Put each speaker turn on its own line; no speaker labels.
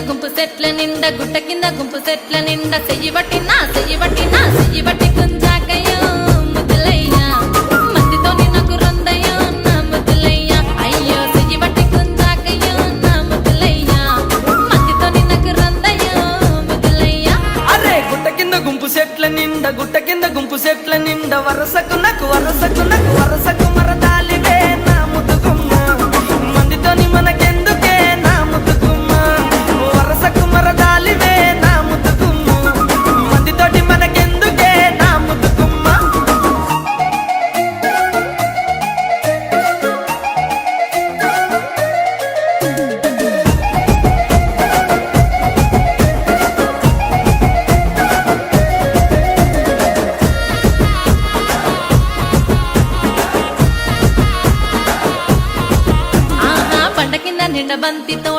గుంపు సెట్ల నిండా గుట్ట కింద గుంపు సెట్ల నిండా చెయ్యి బట్టి కుంజాకయ్యో ముద్దులయ్యా మందితోని నాకు రొందయ్యో నా ముద్దులయ్యా అయ్యో చెయ్యి బట్టి కుంజాకయ్యో నా ముద్దులయ్యా మందితోని నాకు రొందయ్యో ముద్దులయ్యా
అరే గుట్ట కింద గుంపు సెట్ల నిండా వరసకు మరదాలివే నా ముద్దుగుమ్మ మందితోని మనకెందుకే నా ముద్దుగుమ్మ వరసకు మరదాలివే నా ముద్దుగుమ్మ మందితోటి మనకెందుకే నా ముద్దుగుమ్మ
పండ కింద నిండ బంతితో